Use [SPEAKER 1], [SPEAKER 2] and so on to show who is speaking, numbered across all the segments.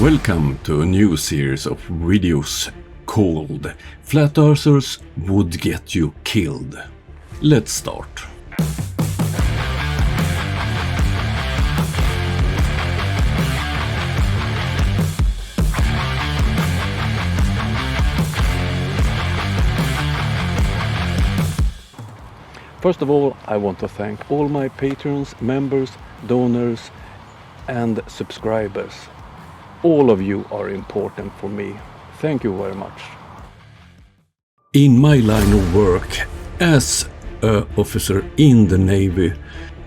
[SPEAKER 1] Welcome to a new series of videos called Flat Earthers Would Get You Killed. Let's start. First of all, I want to thank all my patrons, members, donors and subscribers. All of you are important for me. Thank you very much. In my line of work as an officer in the Navy,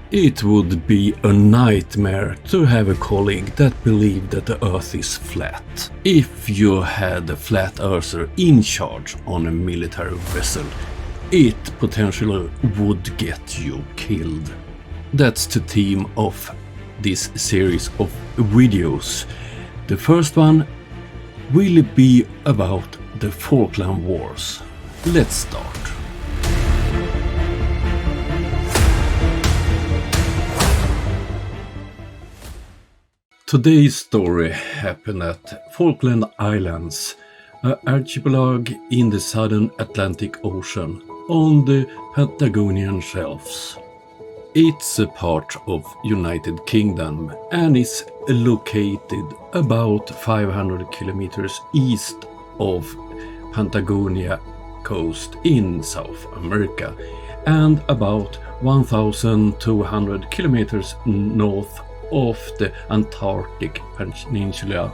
[SPEAKER 1] it would be a nightmare to have a colleague that believed that the Earth is flat. If you had a flat earther in charge on a military vessel, it potentially would get you killed. That's the theme of this series of videos. The first one will be about the Falkland Wars. Let's start. Today's story happened at Falkland Islands, an archipelago in the southern Atlantic Ocean on the Patagonian shelves. It's a part of United Kingdom and is located about 500 kilometers east of Patagonia coast in South America and about 1,200 kilometers north of the Antarctic Peninsula.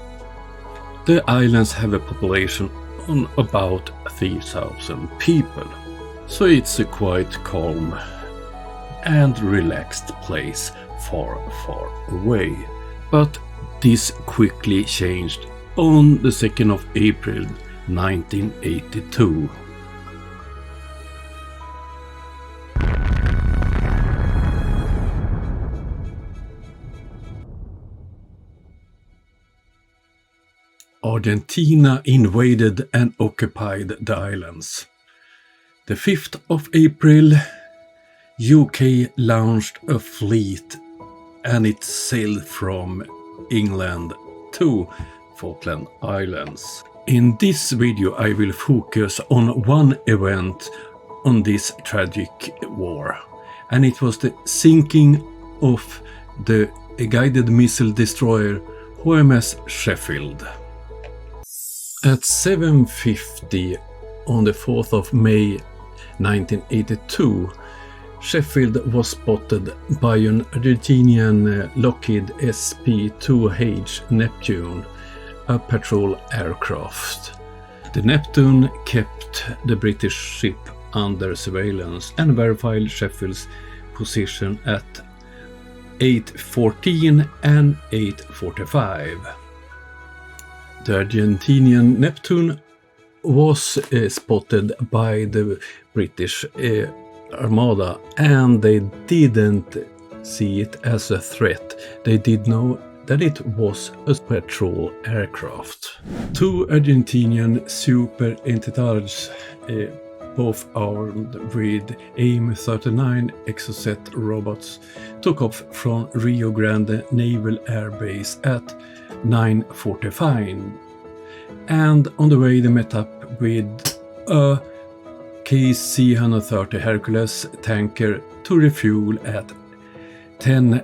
[SPEAKER 1] The islands have a population of about 3,000 people, so it's a quite calm and relaxed place far away. But this quickly changed on the 2nd of April 1982. Argentina invaded and occupied the islands. The 5th of April, UK launched a fleet and it sailed from England to Falkland Islands. In this video I will focus on one event on this tragic war, and it was the sinking of the guided missile destroyer HMS Sheffield. At 7:50 on the 4th of May 1982, Sheffield was spotted by an Argentinian Lockheed SP-2H Neptune, a patrol aircraft. The Neptune kept the British ship under surveillance and verified Sheffield's position at 8:14 and 8:45. The Argentinian Neptune was spotted by the British Armada, and they didn't see it as a threat. They did know that it was a patrol aircraft. Two Argentinian Super Entidades, both armed with AIM-39 Exocet robots, took off from Rio Grande Naval Air Base at 9:45, and on the way they met up with a KC-130 Hercules tanker to refuel at 10:00.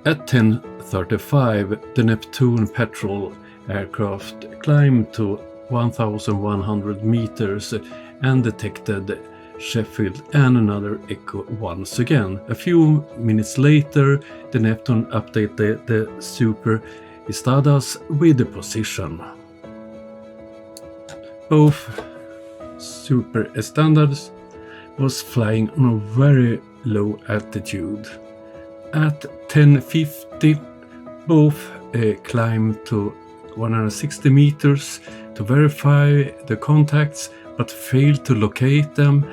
[SPEAKER 1] At 10:35, the Neptune patrol aircraft climbed to 1,100 meters and detected Sheffield and another Echo once again. A few minutes later, the Neptune updated the Super Estadas with the position. Both Super Estadas was flying on a very low altitude. At 10:50, both climbed to 160 meters to verify the contacts, but failed to locate them,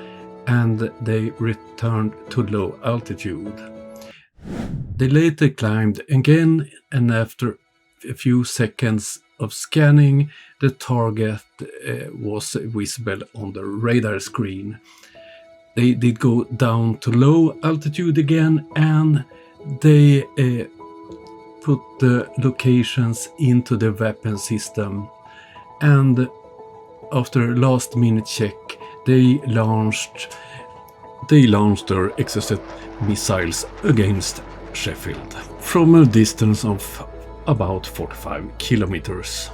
[SPEAKER 1] and they returned to low altitude. They later climbed again, and after a few seconds of scanning, the target was visible on the radar screen. They did go down to low altitude again, and they put the locations into the weapon system, and after last minute check they launched their Exocet missiles against Sheffield from a distance of about 45 kilometers.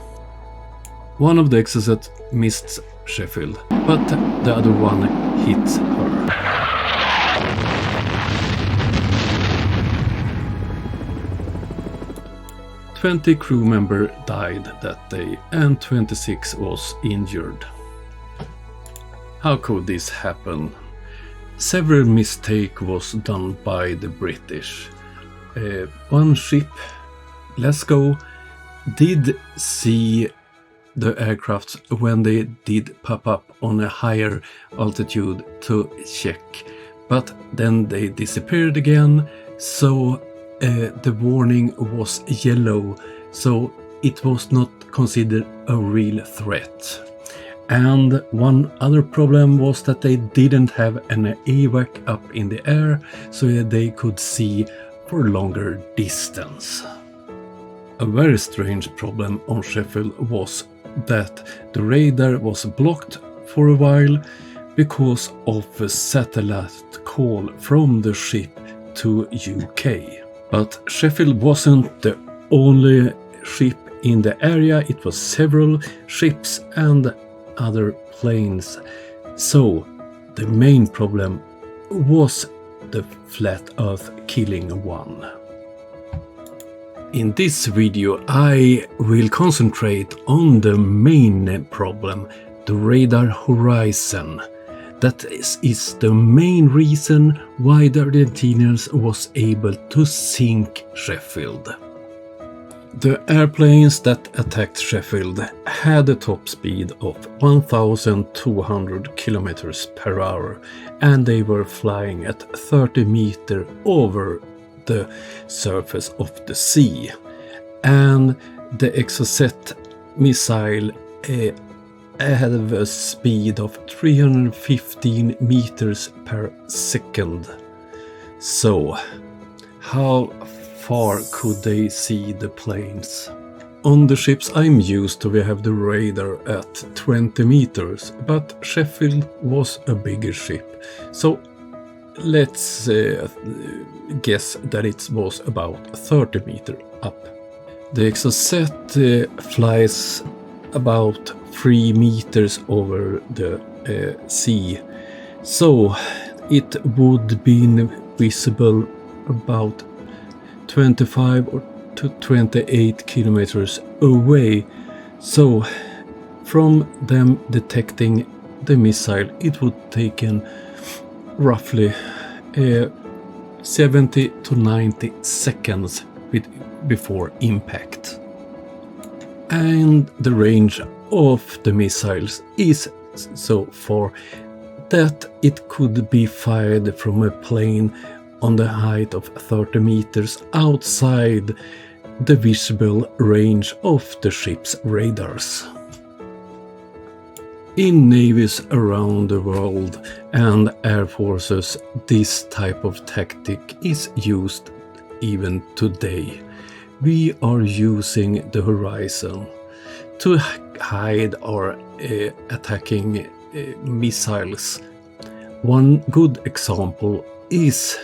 [SPEAKER 1] One of the Exocet missed Sheffield, but the other one hit her. "20 crew members died that day and 26 was injured." How could this happen? Several mistakes was done by the British. One ship, Glasgow, did see the aircraft when they did pop up on a higher altitude to check, but then they disappeared again, so the warning was yellow, so it was not considered a real threat. And one other problem was that they didn't have an AWAC up in the air, so they could see for longer distance. A very strange problem on Sheffield was that the radar was blocked for a while because of a satellite call from the ship to UK. But Sheffield wasn't the only ship in the area, it was several ships and other planes. So the main problem was the flat earth killing one. In this video I will concentrate on the main problem, the radar horizon. That is the main reason why the Argentinians was able to sink Sheffield. The airplanes that attacked Sheffield had a top speed of 1,200 kilometers per hour, and they were flying at 30 meters over the surface of the sea. And the Exocet missile had a speed of 315 meters per second. So, how far could they see the planes? On the ships I'm used to, we have the radar at 20 meters, but Sheffield was a bigger ship. So let's guess that it was about 30 meters up. The Exocet flies about 3 meters over the sea, so it would be visible about 25 to 28 kilometers away. So from them detecting the missile it would take roughly 70 to 90 seconds before impact. And the range of the missiles is so far that it could be fired from a plane on the height of 30 meters outside the visible range of the ship's radars. In navies around the world and air forces, this type of tactic is used even today. We are using the horizon to hide our attacking missiles. One good example is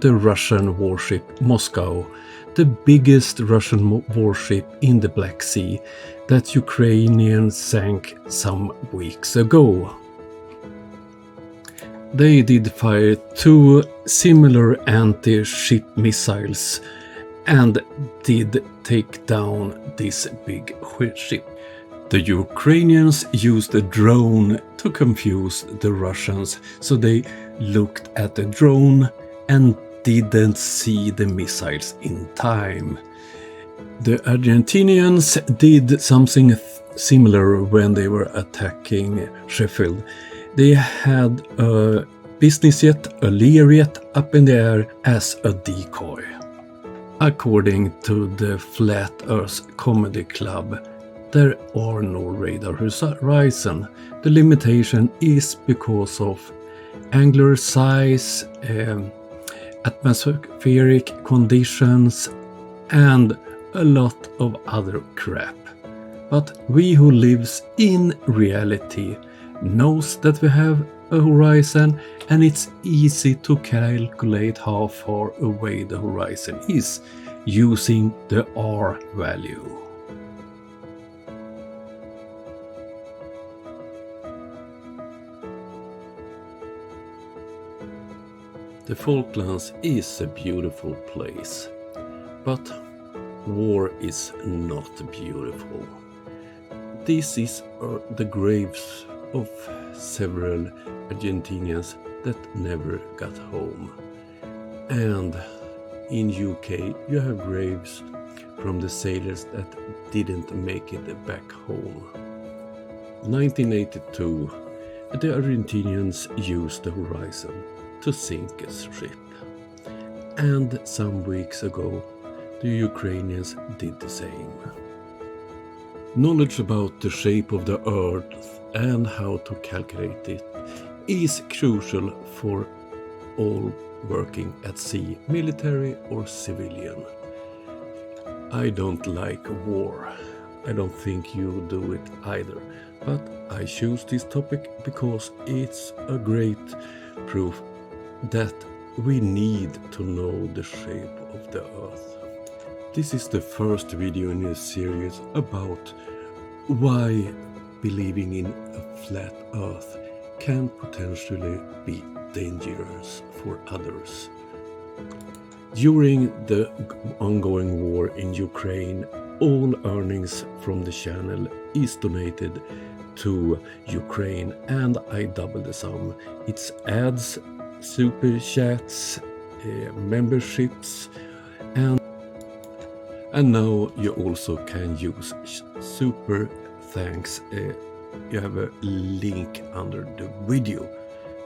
[SPEAKER 1] the Russian warship Moscow, the biggest Russian warship in the Black Sea that Ukrainians sank some weeks ago. They did fire 2 similar anti-ship missiles and did take down this big ship. The Ukrainians used a drone to confuse the Russians, so they looked at the drone and didn't see the missiles in time. The Argentinians did something similar when they were attacking Sheffield. They had a business jet, a Learjet, up in the air as a decoy. According to the Flat Earth Comedy Club, there are no radar horizon. The limitation is because of angular size, atmospheric conditions, and a lot of other crap. But we who lives in reality knows that we have a horizon, and it's easy to calculate how far away the horizon is using the R value. The Falklands is a beautiful place, but war is not beautiful. This is the graves of several Argentinians that never got home. And in UK you have graves from the sailors that didn't make it back home. 1982, the Argentinians used the horizon to sink a ship. And some weeks ago, the Ukrainians did the same. Knowledge about the shape of the Earth and how to calculate it is crucial for all working at sea, military or civilian. I don't like war. I don't think you do it either. But I choose this topic because it's a great proof that we need to know the shape of the Earth. This is the first video in a series about why believing in a flat Earth can potentially be dangerous for others. During the ongoing war in Ukraine, all earnings from the channel is donated to Ukraine, and I double the sum. It's ads, super chats, memberships, and now you also can use super thanks. You have a link under the video.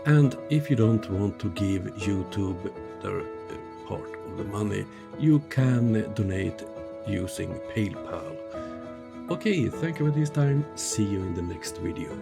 [SPEAKER 1] And if you don't want to give YouTube their part of the money, you can donate using PayPal. Okay, thank you for this time. See you in the next video.